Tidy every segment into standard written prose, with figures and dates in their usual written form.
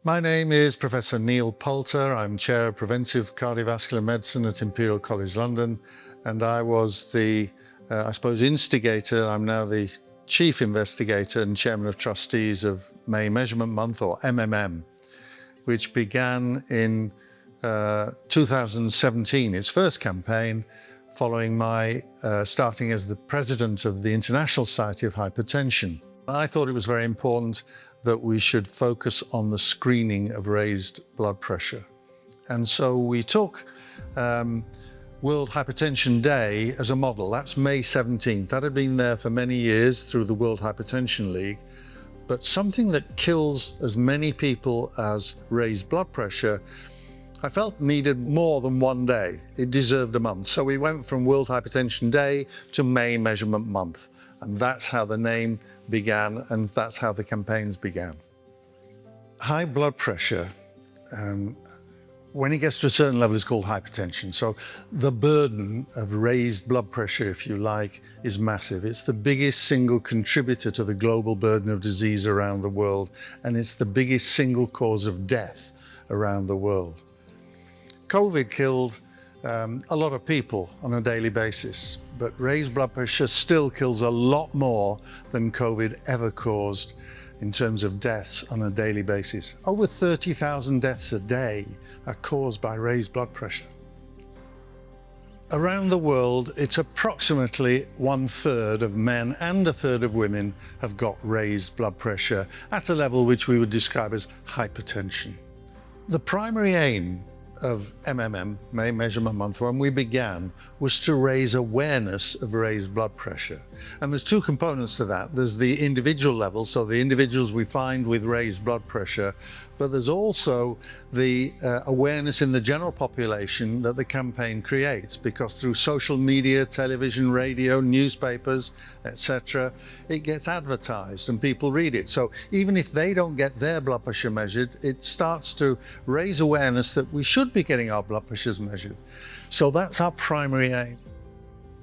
My name is Professor Neil Poulter. I'm Chair of Preventive Cardiovascular Medicine at Imperial College London, and I was the, instigator. I'm now the Chief Investigator and Chairman of Trustees of May Measurement Month, or MMM, which began in 2017, its first campaign, following my starting as the President of the International Society of Hypertension. I thought it was very important that we should focus on the screening of raised blood pressure. And so we took World Hypertension Day as a model. That's May 17th. That had been there for many years through the World Hypertension League. But something that kills as many people as raised blood pressure, I felt needed more than one day. It deserved a month. So we went from World Hypertension Day to May Measurement Month. And that's how the name began, and that's how the campaigns began. High blood pressure, when it gets to a certain level, is called hypertension. So the burden of raised blood pressure, if you like, is massive. It's the biggest single contributor to the global burden of disease around the world, and it's the biggest single cause of death around the world. COVID killed a lot of people on a daily basis, but raised blood pressure still kills a lot more than COVID ever caused in terms of deaths on a daily basis. Over 30,000 deaths a day are caused by raised blood pressure. Around the world, it's approximately 1/3 of men and 1/3 of women have got raised blood pressure at a level which we would describe as hypertension. The primary aim of MMM, May Measurement Month, when we began, was to raise awareness of raised blood pressure. And there's two components to that. There's the individual level, so the individuals we find with raised blood pressure, but there's also the awareness in the general population that the campaign creates, because through social media, television, radio, newspapers, etc., it gets advertised and people read it. So even if they don't get their blood pressure measured, it starts to raise awareness that we should be getting our blood pressures measured. So that's our primary aim.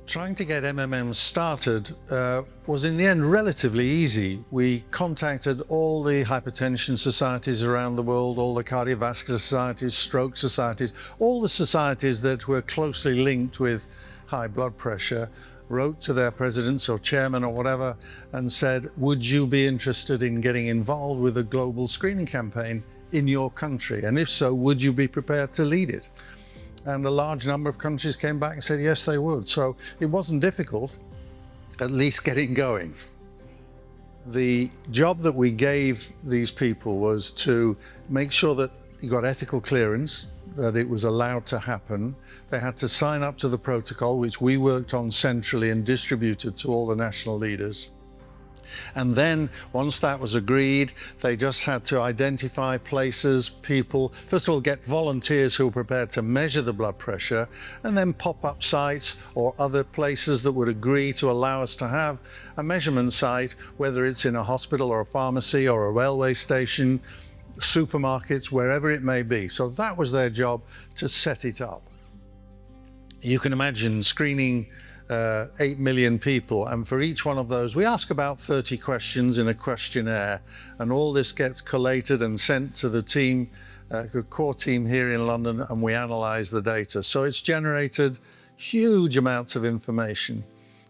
Trying to get MMM started was in the end relatively easy. We contacted all the hypertension societies around the world, all the cardiovascular societies, stroke societies, all the societies that were closely linked with high blood pressure, wrote to their presidents or chairman or whatever and said, would you be interested in getting involved with a global screening campaign in your country? And if so, would you be prepared to lead it? And a large number of countries came back and said yes, they would. So it wasn't difficult, at least getting going. The job that we gave these people was to make sure that you got ethical clearance, that it was allowed to happen. They had to sign up to the protocol, which we worked on centrally and distributed to all the national leaders. And then once that was agreed, they just had to identify places, people, first of all get volunteers who were prepared to measure the blood pressure, and then pop-up sites or other places that would agree to allow us to have a measurement site, whether it's in a hospital or a pharmacy or a railway station, supermarkets, wherever it may be. So that was their job, to set it up. You can imagine screening 8 million people, and for each one of those we ask about 30 questions in a questionnaire, and all this gets collated and sent to the team, the core team here in London, and we analyze the data. So it's generated huge amounts of information.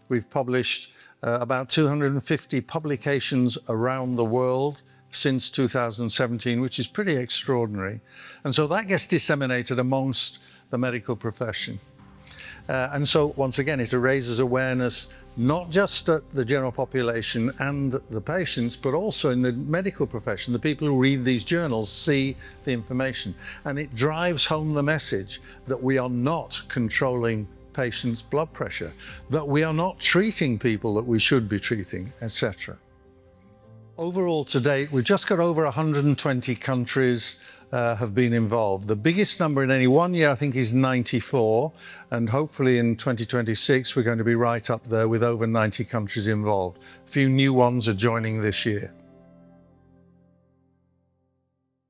We've published about 250 publications around the world since 2017, which is pretty extraordinary, and so that gets disseminated amongst the medical profession. And so, once again, it raises awareness, not just at the general population and the patients, but also in the medical profession. The people who read these journals see the information, and it drives home the message that we are not controlling patients' blood pressure, that we are not treating people that we should be treating, etc. Overall, to date, we've just got over 120 countries have been involved. The biggest number in any one year, I think, is 94, and hopefully in 2026 we're going to be right up there with over 90 countries involved. A few new ones are joining this year.